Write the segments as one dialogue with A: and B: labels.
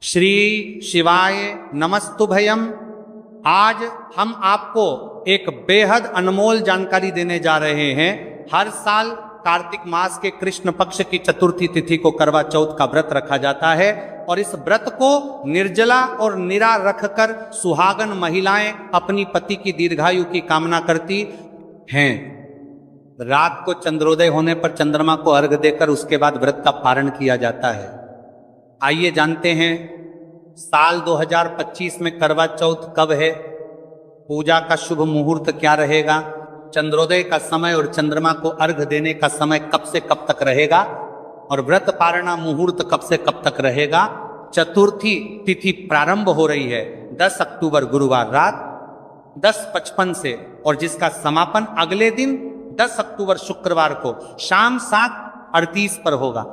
A: श्री शिवाय नमस्तुभयम। आज हम आपको एक बेहद अनमोल जानकारी देने जा रहे हैं। हर साल कार्तिक मास के कृष्ण पक्ष की चतुर्थी तिथि को करवा चौथ का व्रत रखा जाता है और इस व्रत को निर्जला और निरा रखकर सुहागन महिलाएं अपनी पति की दीर्घायु की कामना करती हैं। रात को चंद्रोदय होने पर चंद्रमा को अर्घ देकर उसके बाद व्रत का पारण किया जाता है। आइए जानते हैं साल 2025 में करवा चौथ कब है, पूजा का शुभ मुहूर्त क्या रहेगा, चंद्रोदय का समय और चंद्रमा को अर्घ देने का समय कब से कब तक रहेगा और व्रत पारणा मुहूर्त कब से कब तक रहेगा। चतुर्थी तिथि प्रारंभ हो रही है 10 अक्टूबर गुरुवार रात 10:55 से और जिसका समापन अगले दिन 10 अक्टूबर शुक्रवार को शाम 7:38 पर होगा।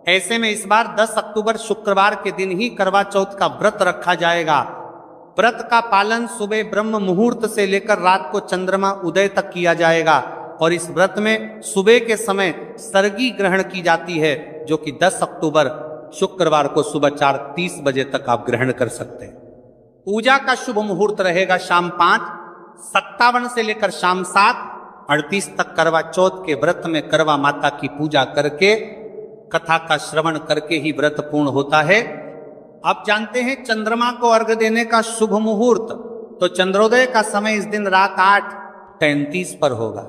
A: ऐसे में इस बार 10 अक्टूबर शुक्रवार के दिन ही करवा चौथ का व्रत रखा जाएगा। व्रत का पालन सुबह ब्रह्म मुहूर्त से लेकर रात को चंद्रमा उदय तक किया जाएगा और इस व्रत में सुबह के समय सर्गी ग्रहण की जाती है, जो कि 10 अक्टूबर शुक्रवार को सुबह 4:30 बजे तक आप ग्रहण कर सकते हैं। पूजा का शुभ मुहूर्त रहेगा शाम 5:57 से लेकर शाम 7:38 तक। करवा चौथ के व्रत में करवा माता की पूजा करके कथा का श्रवण करके ही व्रत पूर्ण होता है। आप जानते हैं चंद्रमा को अर्घ देने का शुभ मुहूर्त, तो चंद्रोदय का समय इस दिन रात 8:33 पर होगा।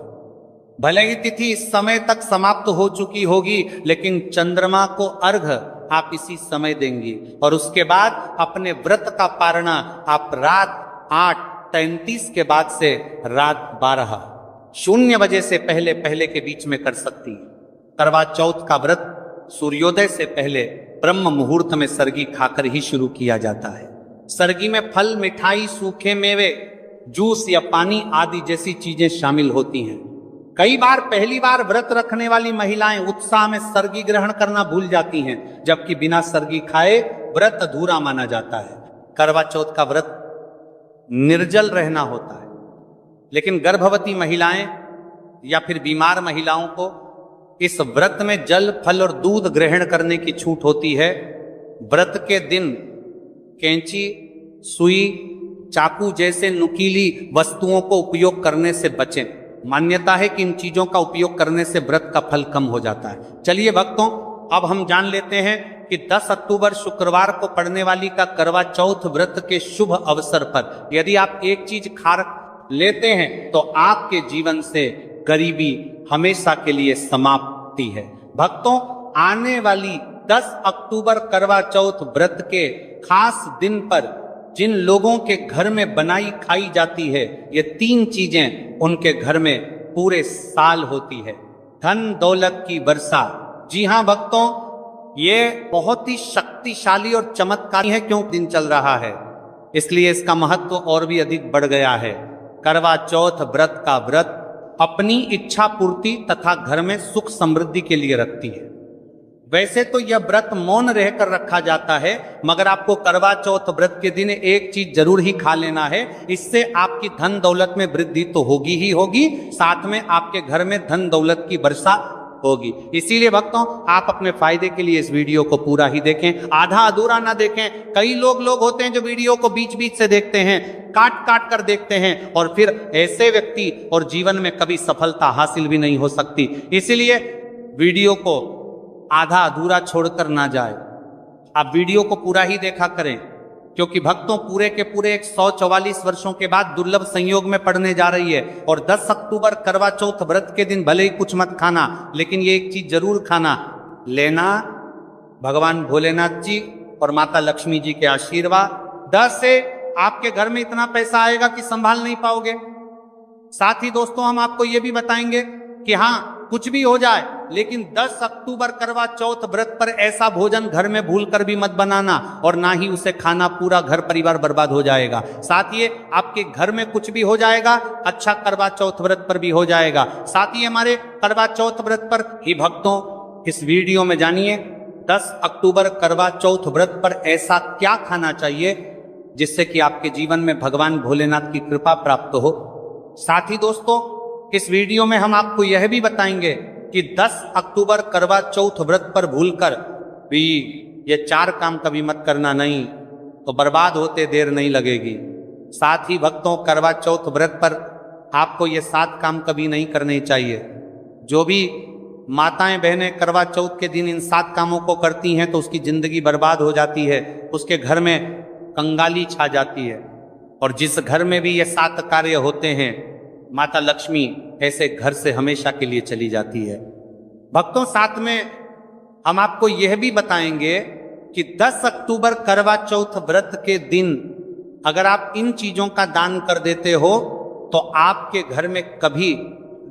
A: भले ही तिथि इस समय तक समाप्त हो चुकी होगी, लेकिन चंद्रमा को अर्घ आप इसी समय देंगी और उसके बाद अपने व्रत का पारणा आप रात 8:33 के बाद से रात 12:00 बजे से पहले पहले के बीच में कर सकती है। करवा चौथ का व्रत सूर्योदय से पहले ब्रह्म मुहूर्त में सरगी खाकर ही शुरू किया जाता है। सरगी में फल, मिठाई, सूखे मेवे, जूस या पानी आदि जैसी चीजें शामिल होती हैं। कई बार पहली बार व्रत रखने वाली महिलाएं उत्साह में सरगी ग्रहण करना भूल जाती हैं, जबकि बिना सरगी खाए व्रत अधूरा माना जाता है। करवा चौथ का व्रत निर्जल रहना होता है, लेकिन गर्भवती महिलाएं या फिर बीमार महिलाओं को इस व्रत में जल, फल और दूध ग्रहण करने की छूट होती है। व्रत के दिन कैंची, सुई, चाकू जैसे नुकीली वस्तुओं को उपयोग करने से बचें। मान्यता है कि इन चीजों का उपयोग करने से व्रत का फल कम हो जाता है। चलिए भक्तों, अब हम जान लेते हैं कि 10 अक्टूबर शुक्रवार को पड़ने वाली का करवा चौथ व्रत के शुभ अवसर पर यदि आप एक चीज खा लेते हैं तो आपके जीवन से गरीबी हमेशा के लिए समाप्ति है। भक्तों, आने वाली 10 अक्टूबर करवा चौथ व्रत के खास दिन पर जिन लोगों के घर में बनाई खाई जाती है, ये 3 चीजें उनके घर में पूरे साल होती है। धन दौलत की वर्षा। जी हाँ भक्तों, ये बहुत ही शक्तिशाली और चमत्कारी है। क्यों दिन चल रहा है, इसलिए इसका महत्व और भी अधिक बढ़ गया है। करवा चौथ व्रत का व्रत अपनी इच्छा पूर्ति तथा घर में सुख समृद्धि के लिए रखती है। वैसे तो यह व्रत मौन रहकर रखा जाता है, मगर आपको करवा चौथ व्रत के दिन एक चीज जरूर ही खा लेना है। इससे आपकी धन दौलत में वृद्धि तो होगी ही होगी, साथ में आपके घर में धन दौलत की वर्षा होगी। इसीलिए भक्तों, आप अपने फायदे के लिए इस वीडियो को पूरा ही देखें, आधा अधूरा ना देखें। कई लोग होते हैं जो वीडियो को बीच बीच से देखते हैं, काट काट कर देखते हैं और फिर ऐसे व्यक्ति और जीवन में कभी सफलता हासिल भी नहीं हो सकती। इसीलिए वीडियो को आधा अधूरा छोड़कर ना जाए, आप वीडियो को पूरा ही देखा करें, क्योंकि भक्तों पूरे के पूरे 144 वर्षों के बाद दुर्लभ संयोग में पड़ने जा रही है। और 10 अक्टूबर करवा चौथ व्रत के दिन भले ही कुछ मत खाना, लेकिन ये एक चीज जरूर खाना लेना, भगवान भोलेनाथ जी और माता लक्ष्मी जी के आशीर्वाद। 10 से आपके घर में इतना पैसा आएगा कि संभाल नहीं पाओगे। साथ ही दोस्तों, हम आपको यह भी बताएंगे कि हाँ, कुछ भी हो जाए, लेकिन 10 अक्टूबर करवा चौथ व्रत पर ऐसा भोजन घर में भूलकर भी मत बनाना और ना ही उसे खाना, पूरा घर परिवार बर्बाद हो जाएगा। साथ ही आपके घर में कुछ भी हो जाएगा, अच्छा करवा चौथ व्रत पर भी हो जाएगा। साथ ही हमारे करवा चौथ व्रत पर ही भक्तों इस वीडियो में जानिए 10 अक्टूबर करवा चौथ व्रत पर ऐसा क्या खाना चाहिए जिससे कि आपके जीवन में भगवान भोलेनाथ की कृपा प्राप्त हो। साथ ही दोस्तों, इस वीडियो में हम आपको यह भी बताएंगे कि 10 अक्टूबर करवा चौथ व्रत पर भूलकर भी ये 4 काम कभी मत करना, नहीं तो बर्बाद होते देर नहीं लगेगी। साथ ही भक्तों, करवा चौथ व्रत पर आपको ये 7 काम कभी नहीं करने चाहिए। जो भी माताएं बहनें करवा चौथ के दिन इन 7 कामों को करती हैं तो उसकी जिंदगी बर्बाद हो जाती है, उसके घर में कंगाली छा जाती है। और जिस घर में भी ये 7 कार्य होते हैं, माता लक्ष्मी ऐसे घर से हमेशा के लिए चली जाती है। भक्तों, साथ में हम आपको यह भी बताएंगे कि 10 अक्टूबर करवा चौथ व्रत के दिन अगर आप इन चीजों का दान कर देते हो तो आपके घर में कभी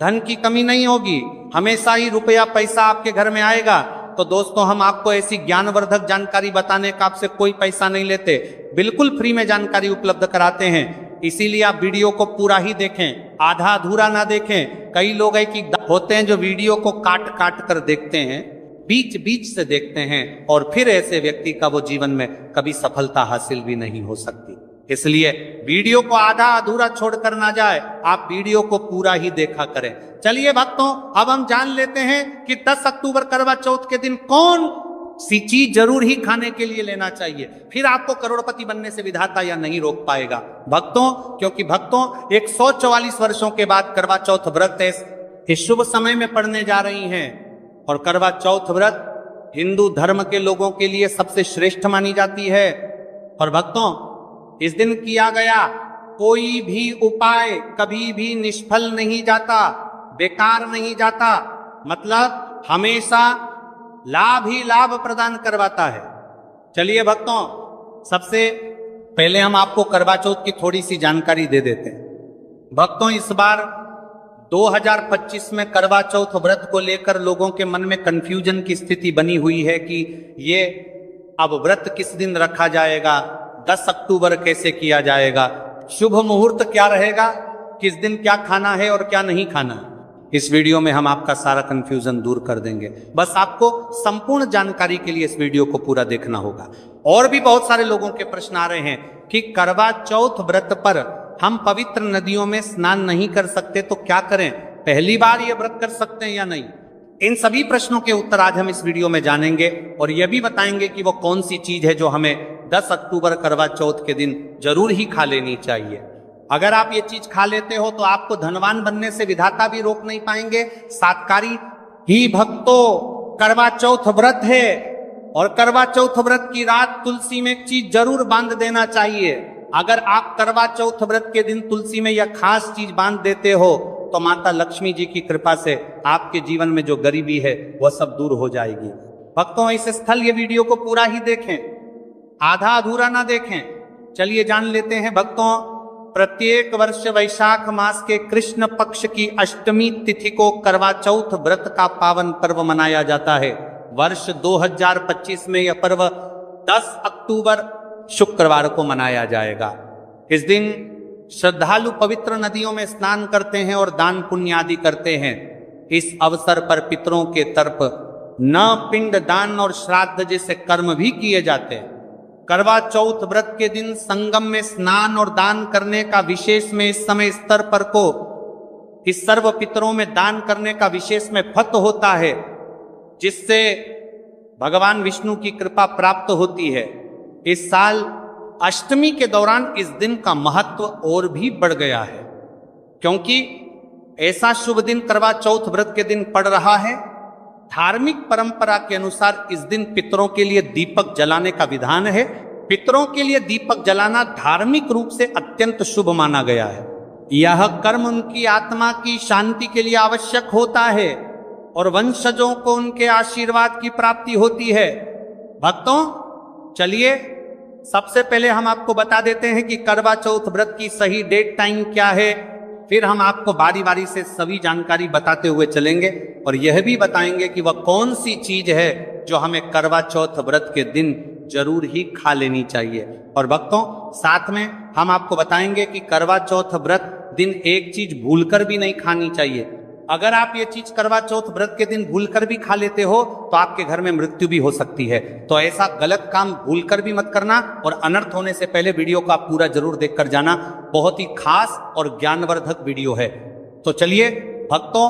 A: धन की कमी नहीं होगी, हमेशा ही रुपया पैसा आपके घर में आएगा। तो दोस्तों, हम आपको ऐसी ज्ञानवर्धक जानकारी बताने का आपसे कोई पैसा नहीं लेते, बिल्कुल फ्री में जानकारी उपलब्ध कराते हैं। इसीलिए आप वीडियो को पूरा ही देखें, आधा अधूरा ना देखें। कई लोग है कि होते हैं जो वीडियो को काट काट कर देखते हैं, बीच बीच से देखते हैं, और फिर ऐसे व्यक्ति का वो जीवन में कभी सफलता हासिल भी नहीं हो सकती। इसलिए वीडियो को आधा अधूरा छोड़कर ना जाए, आप वीडियो को पूरा ही देखा करें। चलिए भक्तों, अब हम जान लेते हैं कि 10 अक्टूबर करवा चौथ के दिन कौन सी चीज जरूर ही खाने के लिए लेना चाहिए, फिर आपको करोड़पति बनने से विधाता या नहीं रोक पाएगा। भक्तों, क्योंकि भक्तों 144 वर्षों के बाद करवा चौथ व्रत इस शुभ समय में पड़ने जा रही हैं। और करवा चौथ व्रत हिंदू धर्म के लोगों के लिए सबसे श्रेष्ठ मानी जाती है। और भक्तों, इस दिन किया गया कोई भी उपाय कभी भी निष्फल नहीं जाता, बेकार नहीं जाता, मतलब हमेशा लाभ ही लाभ प्रदान करवाता है। चलिए भक्तों, सबसे पहले हम आपको करवा चौथ की थोड़ी सी जानकारी दे देते हैं। भक्तों, इस बार 2025 में करवा चौथ व्रत को लेकर लोगों के मन में कंफ्यूजन की स्थिति बनी हुई है कि ये अब व्रत किस दिन रखा जाएगा, 10 अक्टूबर कैसे किया जाएगा, शुभ मुहूर्त क्या रहेगा, किस दिन क्या खाना है और क्या नहीं खाना है। इस वीडियो में हम आपका सारा कंफ्यूजन दूर कर देंगे। बस आपको संपूर्ण जानकारी के लिए इस वीडियो को पूरा देखना होगा। और भी बहुत सारे लोगों के प्रश्न आ रहे हैं कि करवा चौथ व्रत पर हम पवित्र नदियों में स्नान नहीं कर सकते तो क्या करें, पहली बार ये व्रत कर सकते हैं या नहीं। इन सभी प्रश्नों के उत्तर आज हम इस वीडियो में जानेंगे और यह भी बताएंगे कि वो कौन सी चीज है जो हमें 10 अक्टूबर करवा चौथ के दिन जरूर ही खा लेनी चाहिए। अगर आप ये चीज खा लेते हो तो आपको धनवान बनने से विधाता भी रोक नहीं पाएंगे। सातकारी ही भक्तों, करवा चौथ व्रत है और करवा चौथ व्रत की रात तुलसी में एक चीज जरूर बांध देना चाहिए। अगर आप करवा चौथ व्रत के दिन तुलसी में यह खास चीज बांध देते हो तो माता लक्ष्मी जी की कृपा से आपके जीवन में जो गरीबी है वह सब दूर हो जाएगी। भक्तों, इस स्थल ये वीडियो को पूरा ही देखें, आधा अधूरा ना देखें। चलिए जान लेते हैं भक्तों, प्रत्येक वर्ष वैशाख मास के कृष्ण पक्ष की अष्टमी तिथि को करवा चौथ व्रत का पावन पर्व मनाया जाता है। वर्ष 2025 में यह पर्व 10 अक्टूबर शुक्रवार को मनाया जाएगा। इस दिन श्रद्धालु पवित्र नदियों में स्नान करते हैं और दान पुण्य आदि करते हैं। इस अवसर पर पितरों के तरफ न पिंड दान और श्राद्ध जैसे कर्म भी किए जाते हैं। करवा चौथ व्रत के दिन संगम में स्नान और दान करने का विशेष में इस समय स्तर पर को इस सर्व पितरों में दान करने का विशेष में फत होता है, जिससे भगवान विष्णु की कृपा प्राप्त होती है। इस साल अष्टमी के दौरान इस दिन का महत्व और भी बढ़ गया है, क्योंकि ऐसा शुभ दिन करवा चौथ व्रत के दिन पड़ रहा है। धार्मिक परंपरा के अनुसार इस दिन पितरों के लिए दीपक जलाने का विधान है। पितरों के लिए दीपक जलाना धार्मिक रूप से अत्यंत शुभ माना गया है। यह कर्म उनकी आत्मा की शांति के लिए आवश्यक होता है और वंशजों को उनके आशीर्वाद की प्राप्ति होती है। भक्तों, चलिए सबसे पहले हम आपको बता देते हैं कि करवा चौथ व्रत की सही डेट टाइम क्या है, फिर हम आपको बारी बारी से सभी जानकारी बताते हुए चलेंगे और यह भी बताएंगे कि वह कौन सी चीज है जो हमें करवा चौथ व्रत के दिन जरूर ही खा लेनी चाहिए। और भक्तों, साथ में हम आपको बताएंगे कि करवा चौथ व्रत दिन एक चीज भूलकर भी नहीं खानी चाहिए। अगर आप ये चीज करवा चौथ व्रत के दिन भूलकर भी खा लेते हो तो आपके घर में मृत्यु भी हो सकती है। तो ऐसा गलत काम भूलकर भी मत करना और अनर्थ होने से पहले वीडियो को आप पूरा जरूर देखकर जाना। बहुत ही खास और ज्ञानवर्धक वीडियो है। तो चलिए भक्तों,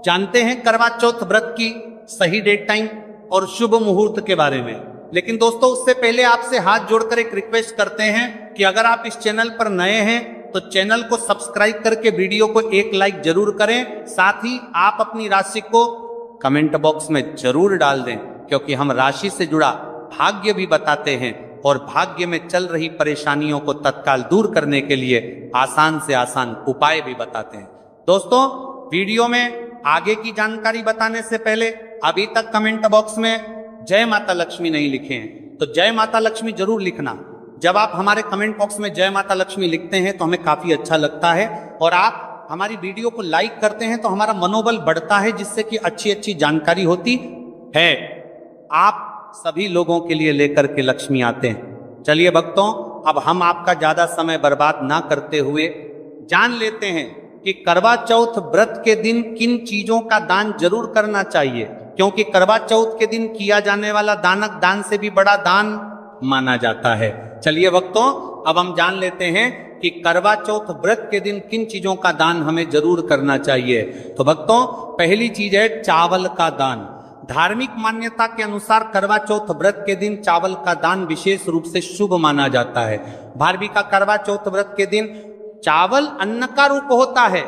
A: जानते हैं करवा चौथ व्रत की सही डेट टाइम और शुभ मुहूर्त के बारे में। लेकिन दोस्तों उससे पहले आपसे हाथ जोड़कर एक रिक्वेस्ट करते हैं कि अगर आप इस चैनल पर नए हैं तो चैनल को सब्सक्राइब करके वीडियो को एक लाइक जरूर करें। साथ ही आप अपनी राशि को कमेंट बॉक्स में जरूर डाल दें, क्योंकि हम राशि से जुड़ा भाग्य भी बताते हैं और भाग्य में चल रही परेशानियों को तत्काल दूर करने के लिए आसान से आसान उपाय भी बताते हैं। दोस्तों वीडियो में आगे की जानकारी बताने से पहले अभी तक कमेंट बॉक्स में जय माता लक्ष्मी नहीं लिखे हैं तो जय माता लक्ष्मी जरूर लिखना। जब आप हमारे कमेंट बॉक्स में जय माता लक्ष्मी लिखते हैं तो हमें काफी अच्छा लगता है और आप हमारी वीडियो को लाइक करते हैं तो हमारा मनोबल बढ़ता है, जिससे कि अच्छी अच्छी जानकारी होती है। आप सभी लोगों के लिए लेकर के लक्ष्मी आते हैं। चलिए भक्तों, अब हम आपका ज्यादा समय बर्बाद ना करते हुए जान लेते हैं कि करवा चौथ व्रत के दिन किन चीजों का दान जरूर करना चाहिए, क्योंकि करवा चौथ के दिन किया जाने वाला दानक दान से भी बड़ा दान माना जाता है। चलिए भक्तों, अब हम जान लेते हैं कि करवा चौथ व्रत के दिन किन चीजों का दान हमें जरूर करना चाहिए। तो भक्तों, पहली चीज है चावल का दान। धार्मिक मान्यता के अनुसार करवा चौथ व्रत के दिन चावल का दान विशेष रूप से शुभ माना जाता है। भारविका करवा चौथ व्रत के दिन चावल अन्न का रूप होता है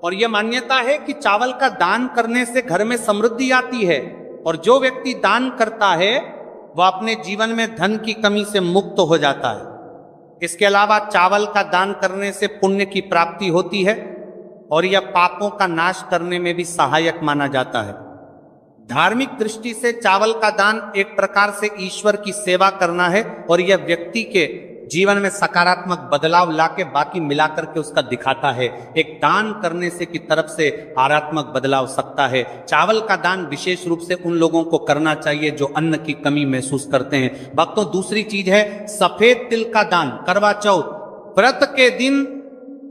A: और यह मान्यता है कि चावल का दान करने से घर में समृद्धि आती है और जो व्यक्ति दान करता है वह अपने जीवन में धन की कमी से मुक्त हो जाता है। इसके अलावा चावल का दान करने से पुण्य की प्राप्ति होती है और यह पापों का नाश करने में भी सहायक माना जाता है। धार्मिक दृष्टि से चावल का दान एक प्रकार से ईश्वर की सेवा करना है और यह व्यक्ति के जीवन में सकारात्मक बदलाव लाके बाकी मिलाकर के उसका दिखाता है। एक दान करने से की तरफ से हारात्मक बदलाव सकता है। चावल का दान विशेष रूप से उन लोगों को करना चाहिए जो अन्न की कमी महसूस करते हैं। भक्तों, दूसरी चीज है सफेद तिल का दान। करवा चौथ व्रत के दिन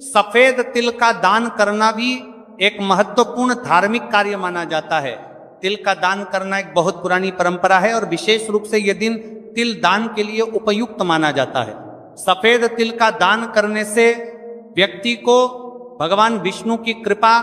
A: सफेद तिल का दान करना भी एक महत्वपूर्ण धार्मिक कार्य माना जाता है। तिल का दान करना एक बहुत पुरानी परंपरा है और विशेष रूप से यह दिन तिल दान के लिए उपयुक्त माना जाता है। सफेद तिल का दान करने से व्यक्ति को भगवान विष्णु की कृपा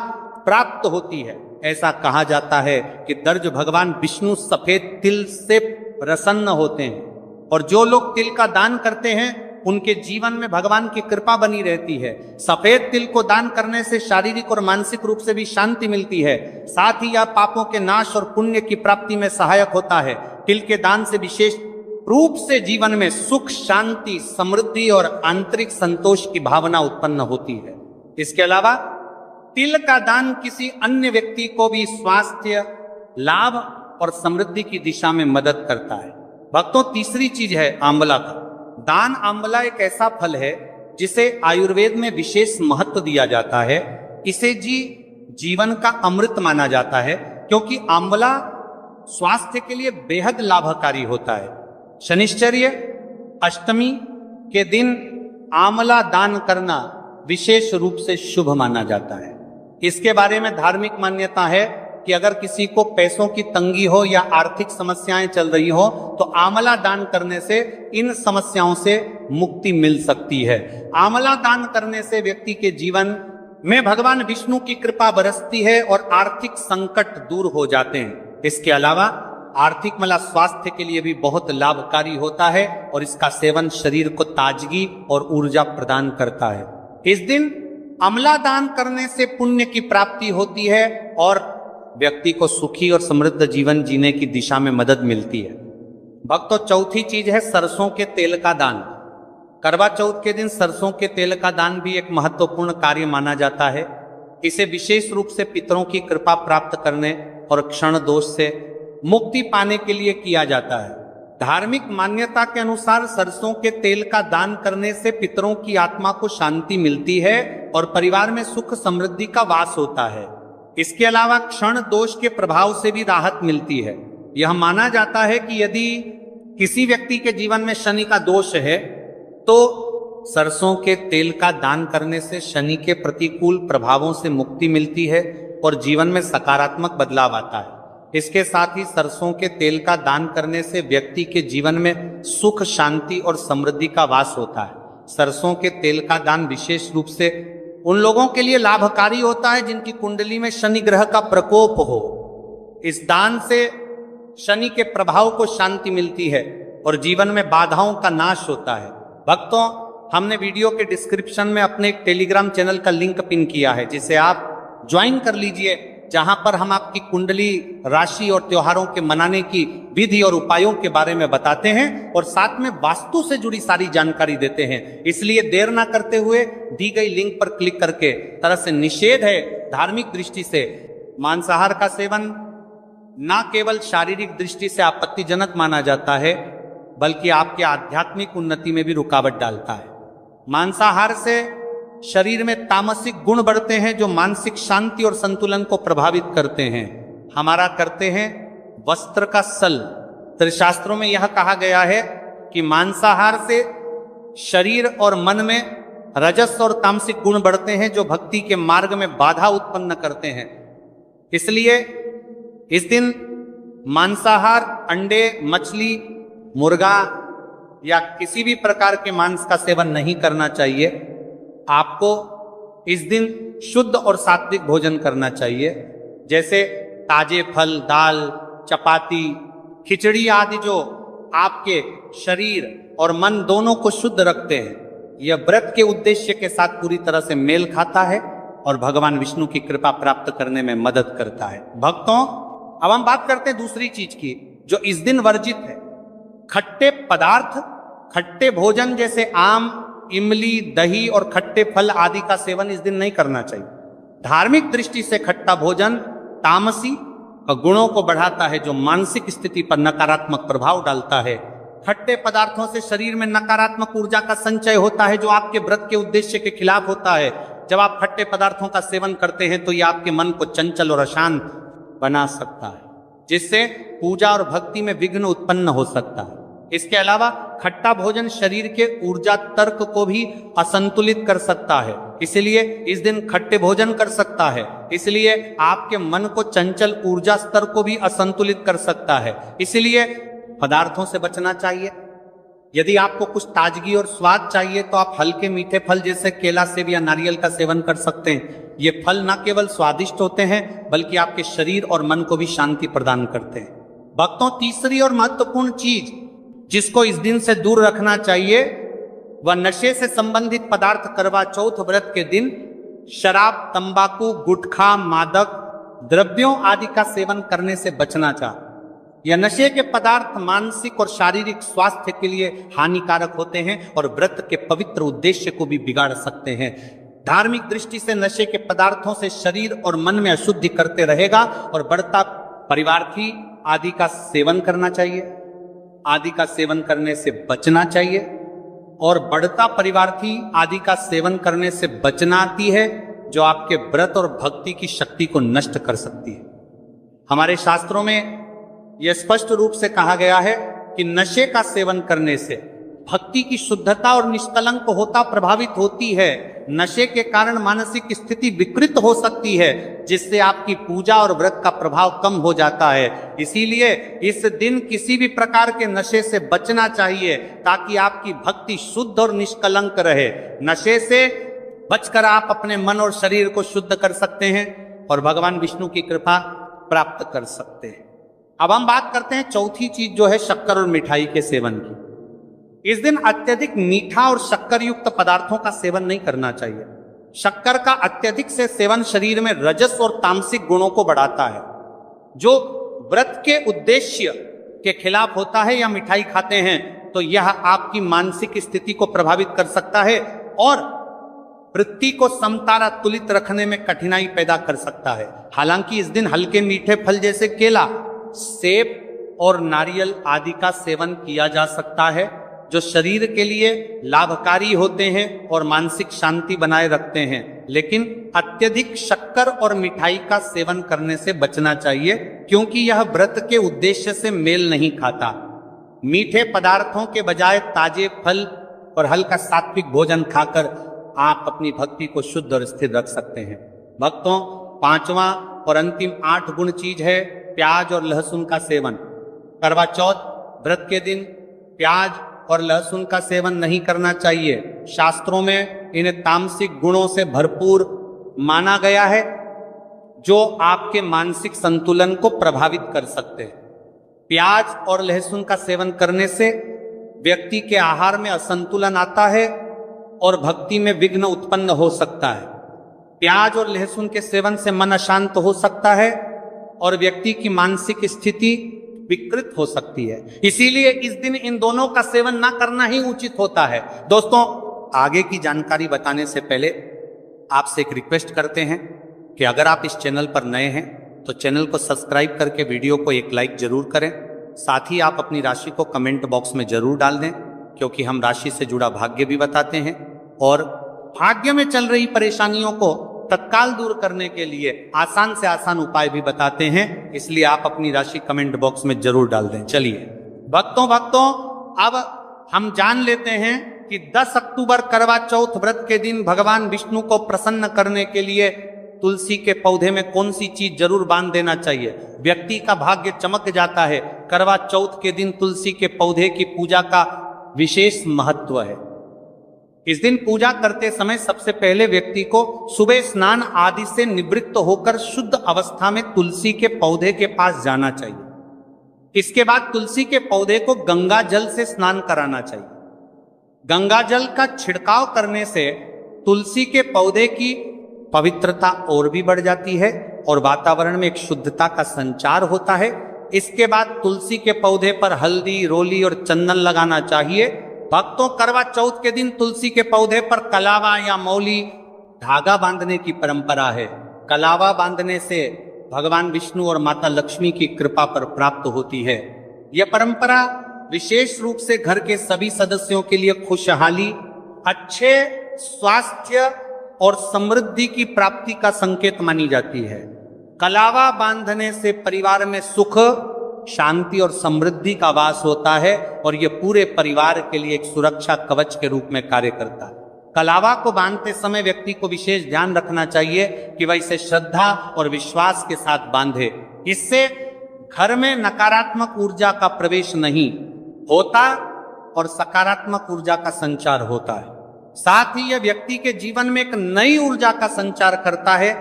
A: प्राप्त होती है। ऐसा कहा जाता है कि दर्ज भगवान विष्णु सफेद तिल से प्रसन्न होते हैं और जो लोग तिल का दान करते हैं उनके जीवन में भगवान की कृपा बनी रहती है। सफेद तिल को दान करने से शारीरिक और मानसिक रूप से भी शांति मिलती है। साथ ही यह पापों के नाश और पुण्य की प्राप्ति में सहायक होता है। तिल के दान से विशेष रूप से जीवन में सुख, शांति, समृद्धि और आंतरिक संतोष की भावना उत्पन्न होती है। इसके अलावा तिल का दान किसी अन्य व्यक्ति को भी स्वास्थ्य लाभ और समृद्धि की दिशा में मदद करता है। भक्तों, तीसरी चीज है आंवला का दान। आंवला एक ऐसा फल है जिसे आयुर्वेद में विशेष महत्व दिया जाता है। इसे जीवन का अमृत माना जाता है क्योंकि आंवला स्वास्थ्य के लिए बेहद लाभकारी होता है। शनिश्चर्य अष्टमी के दिन आंवला दान करना विशेष रूप से शुभ माना जाता है। इसके बारे में धार्मिक मान्यता है कि अगर किसी को पैसों की तंगी हो या आर्थिक समस्याएं चल रही हो तो आंवला दान करने से इन समस्याओं से मुक्ति मिल सकती है। आंवला दान करने से व्यक्ति के जीवन में भगवान विष्णु की कृपा बरसती है और आर्थिक संकट दूर हो जाते हैं। इसके अलावा आर्थिक स्वास्थ्य के लिए भी बहुत लाभकारी होता है और इसका सेवन शरीर को ताजगी और ऊर्जा प्रदान करता है। इस दिन आंवला दान करने से पुण्य की प्राप्ति होती है और व्यक्ति को सुखी और समृद्ध जीवन जीने की दिशा में मदद मिलती है। भक्तों, चौथी चीज है सरसों के तेल का दान। करवा चौथ के दिन सरसों के तेल का दान भी एक महत्वपूर्ण कार्य माना जाता है। इसे विशेष रूप से पितरों की कृपा प्राप्त करने और क्षण दोष से मुक्ति पाने के लिए किया जाता है। धार्मिक मान्यता के अनुसार सरसों के तेल का दान करने से पितरों की आत्मा को शांति मिलती है और परिवार में सुख समृद्धि का वास होता है। इसके अलावा क्षण दोष के प्रभाव से भी राहत मिलती है। यह माना जाता है कि यदि किसी व्यक्ति के जीवन में शनि का दोष है तो सरसों के तेल का दान करने से शनि के प्रतिकूल प्रभावों से मुक्ति मिलती है और जीवन में सकारात्मक बदलाव आता है। इसके साथ ही सरसों के तेल का दान करने से व्यक्ति के जीवन में सुख, शांति और समृद्धि का वास होता है। सरसों के तेल का दान विशेष रूप से उन लोगों के लिए लाभकारी होता है जिनकी कुंडली में शनि ग्रह का प्रकोप हो। इस दान से शनि के प्रभाव को शांति मिलती है और जीवन में बाधाओं का नाश होता है। भक्तों, हमने वीडियो के डिस्क्रिप्शन में अपने एक टेलीग्राम चैनल का लिंक पिन किया है, जिसे आप ज्वाइन कर लीजिए, जहां पर हम आपकी कुंडली, राशि और त्योहारों के मनाने की विधि और उपायों के बारे में बताते हैं और साथ में वास्तु से जुड़ी सारी जानकारी देते हैं। इसलिए देर ना करते हुए दी गई लिंक पर क्लिक करके, तरह से निषेध है धार्मिक दृष्टि से मांसाहार का सेवन न केवल शारीरिक दृष्टि से आपत्तिजनक माना जाता है, बल्कि आपके आध्यात्मिक उन्नति में भी रुकावट डालता है। मांसाहार से शरीर में तामसिक गुण बढ़ते हैं जो मानसिक शांति और संतुलन को प्रभावित करते हैं। हमारा करते हैं वस्त्र का सल। त्रिशास्त्रों में यह कहा गया है कि मांसाहार से शरीर और मन में रजस और तामसिक गुण बढ़ते हैं जो भक्ति के मार्ग में बाधा उत्पन्न करते हैं। इसलिए इस दिन मांसाहार, अंडे, मछली, मुर्गा या किसी भी प्रकार के मांस का सेवन नहीं करना चाहिए। आपको इस दिन शुद्ध और सात्विक भोजन करना चाहिए, जैसे ताजे फल, दाल, चपाती, खिचड़ी आदि जो आपके शरीर और मन दोनों को शुद्ध रखते हैं। यह व्रत के उद्देश्य के साथ पूरी तरह से मेल खाता है और भगवान विष्णु की कृपा प्राप्त करने में मदद करता है। भक्तों, अब हम बात करते हैं दूसरी चीज की जो इस दिन वर्जित है। खट्टे पदार्थ, खट्टे भोजन जैसे आम, इमली, दही और खट्टे फल आदि का सेवन इस दिन नहीं करना चाहिए। धार्मिक दृष्टि से खट्टा भोजन तामसी गुणों को बढ़ाता है जो मानसिक स्थिति पर नकारात्मक प्रभाव डालता है। खट्टे पदार्थों से शरीर में नकारात्मक ऊर्जा का संचय होता है जो आपके व्रत के उद्देश्य के खिलाफ होता है। जब आप खट्टे पदार्थों का सेवन करते हैं तो यह आपके मन को चंचल और अशांत बना सकता है, जिससे पूजा और भक्ति में विघ्न उत्पन्न हो सकता है। इसके अलावा खट्टा भोजन शरीर के ऊर्जा तर्क को भी असंतुलित कर सकता है, इसलिए इस दिन खट्टे भोजन कर सकता है। इसलिए आपके मन को चंचल ऊर्जा स्तर को भी असंतुलित कर सकता है, इसलिए पदार्थों से बचना चाहिए। यदि आपको कुछ ताजगी और स्वाद चाहिए तो आप हल्के मीठे फल जैसे केला, सेब या नारियल का सेवन कर सकते हैं। ये फल न केवल स्वादिष्ट होते हैं बल्कि आपके शरीर और मन को भी शांति प्रदान करते हैं। भक्तों, तीसरी और महत्वपूर्ण चीज जिसको इस दिन से दूर रखना चाहिए वह नशे से संबंधित पदार्थ। करवा चौथ व्रत के दिन शराब, तंबाकू, गुटखा, मादक द्रव्यों आदि का सेवन करने से बचना चाहिए। यह नशे के पदार्थ मानसिक और शारीरिक स्वास्थ्य के लिए हानिकारक होते हैं और व्रत के पवित्र उद्देश्य को भी बिगाड़ सकते हैं। धार्मिक दृष्टि से नशे के पदार्थों से शरीर और मन में अशुद्धि करते रहेगा और बढ़ता परिवार्थी आदि का सेवन करना चाहिए, आदि का सेवन करने से बचना चाहिए। और बढ़ता परिवार्थी आदि का सेवन करने से बचना आती है जो आपके व्रत और भक्ति की शक्ति को नष्ट कर सकती है। हमारे शास्त्रों में यह स्पष्ट रूप से कहा गया है कि नशे का सेवन करने से भक्ति की शुद्धता और निष्कलंक होता प्रभावित होती है। नशे के कारण मानसिक स्थिति विकृत हो सकती है, जिससे आपकी पूजा और व्रत का प्रभाव कम हो जाता है। इसीलिए इस दिन किसी भी प्रकार के नशे से बचना चाहिए ताकि आपकी भक्ति शुद्ध और निष्कलंक रहे। नशे से बचकर आप अपने मन और शरीर को शुद्ध कर सकते हैं और भगवान विष्णु की कृपा प्राप्त कर सकते हैं। अब हम बात करते हैं चौथी चीज जो है शक्कर और मिठाई के सेवन की। इस दिन अत्यधिक मीठा और शक्कर युक्त पदार्थों का सेवन नहीं करना चाहिए। शक्कर का अत्यधिक से सेवन शरीर में रजस और तामसिक गुणों को बढ़ाता है जो व्रत के उद्देश्य के खिलाफ होता है। या मिठाई खाते हैं तो यह आपकी मानसिक स्थिति को प्रभावित कर सकता है और वृत्ति को समतारा तुलित रखने में कठिनाई पैदा कर सकता है। हालांकि इस दिन हल्के मीठे फल जैसे केला, सेब और नारियल आदि का सेवन किया जा सकता है जो शरीर के लिए लाभकारी होते हैं और मानसिक शांति बनाए रखते हैं। लेकिन अत्यधिक शक्कर और मिठाई का सेवन करने से बचना चाहिए क्योंकि यह व्रत के उद्देश्य से मेल नहीं खाता। मीठे पदार्थों के बजाय ताजे फल और हल्का सात्विक भोजन खाकर आप अपनी भक्ति को शुद्ध और स्थिर रख सकते हैं। भक्तों, पांचवा और अंतिम 8 गुण चीज है प्याज और लहसुन का सेवन। करवा चौथ व्रत के दिन प्याज और लहसुन का सेवन नहीं करना चाहिए। शास्त्रों में इन्हें तामसिक गुणों से भरपूर माना गया है जो आपके मानसिक संतुलन को प्रभावित कर सकते हैं। प्याज और लहसुन का सेवन करने से व्यक्ति के आहार में असंतुलन आता है और भक्ति में विघ्न उत्पन्न हो सकता है। प्याज और लहसुन के सेवन से मन अशांत हो सकता है और व्यक्ति की मानसिक स्थिति विकृत हो सकती है। इसीलिए इस दिन इन दोनों का सेवन ना करना ही उचित होता है। दोस्तों, आगे की जानकारी बताने से पहले आपसे एक रिक्वेस्ट करते हैं कि अगर आप इस चैनल पर नए हैं तो चैनल को सब्सक्राइब करके वीडियो को एक लाइक जरूर करें। साथ ही आप अपनी राशि को कमेंट बॉक्स में जरूर डाल दें, क्योंकि हम राशि से जुड़ा भाग्य भी बताते हैं और भाग्य में चल रही परेशानियों को तत्काल दूर करने के लिए आसान से आसान उपाय भी बताते हैं। इसलिए आप अपनी राशि कमेंट बॉक्स में जरूर डाल दें। चलिए भक्तों, अब हम जान लेते हैं कि 10 अक्टूबर करवा चौथ व्रत के दिन भगवान विष्णु को प्रसन्न करने के लिए तुलसी के पौधे में कौन सी चीज जरूर बांध देना चाहिए। व्यक्ति का भाग्य चमक जाता है। करवा चौथ के दिन तुलसी के पौधे की पूजा का विशेष महत्व है। इस दिन पूजा करते समय सबसे पहले व्यक्ति को सुबह स्नान आदि से निवृत्त होकर शुद्ध अवस्था में तुलसी के पौधे के पास जाना चाहिए। इसके बाद तुलसी के पौधे को गंगा जल से स्नान कराना चाहिए। गंगा जल का छिड़काव करने से तुलसी के पौधे की पवित्रता और भी बढ़ जाती है और वातावरण में एक शुद्धता का संचार होता है। इसके बाद तुलसी के पौधे पर हल्दी, रोली और चंदन लगाना चाहिए। भक्तों, करवा चौथ के दिन तुलसी के पौधे पर कलावा या मौली धागा बांधने की परंपरा है। कलावा बांधने से भगवान विष्णु और माता लक्ष्मी की कृपा पर प्राप्त होती है। यह परंपरा विशेष रूप से घर के सभी सदस्यों के लिए खुशहाली, अच्छे स्वास्थ्य और समृद्धि की प्राप्ति का संकेत मानी जाती है। कलावा बांधने से परिवार में सुख, शांति और समृद्धि का वास होता है और यह पूरे परिवार के लिए एक सुरक्षा कवच के रूप में कार्य करता है। कलावा को बांधते समय व्यक्ति को विशेष ध्यान रखना चाहिए कि वह इसे श्रद्धा और विश्वास के साथ बांधे। इससे घर में नकारात्मक ऊर्जा का प्रवेश नहीं होता और सकारात्मक ऊर्जा का संचार होता है। साथ ही यह व्यक्ति के जीवन में एक नई ऊर्जा का संचार करता है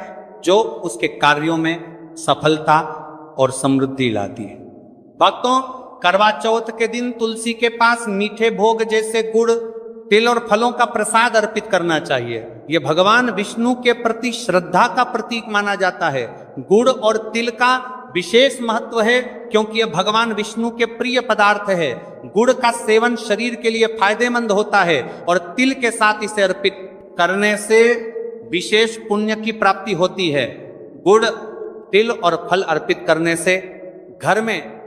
A: जो उसके कार्यों में सफलता और समृद्धि लाती है। भक्तों, करवा चौथ के दिन तुलसी के पास मीठे भोग जैसे गुड़, तिल और फलों का प्रसाद अर्पित करना चाहिए। यह भगवान विष्णु के प्रति श्रद्धा का प्रतीक माना जाता है। गुड़ और तिल का विशेष महत्व है क्योंकि यह भगवान विष्णु के प्रिय पदार्थ है। गुड़ का सेवन शरीर के लिए फायदेमंद होता है और तिल के साथ इसे अर्पित करने से विशेष पुण्य की प्राप्ति होती है। गुड़, तिल और फल अर्पित करने से घर में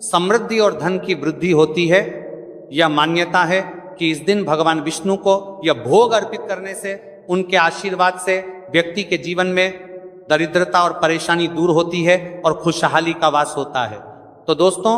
A: समृद्धि और धन की वृद्धि होती है। यह मान्यता है कि इस दिन भगवान विष्णु को यह भोग अर्पित करने से, उनके आशीर्वाद से व्यक्ति के जीवन में दरिद्रता और परेशानी दूर होती है और खुशहाली का वास होता है। तो दोस्तों,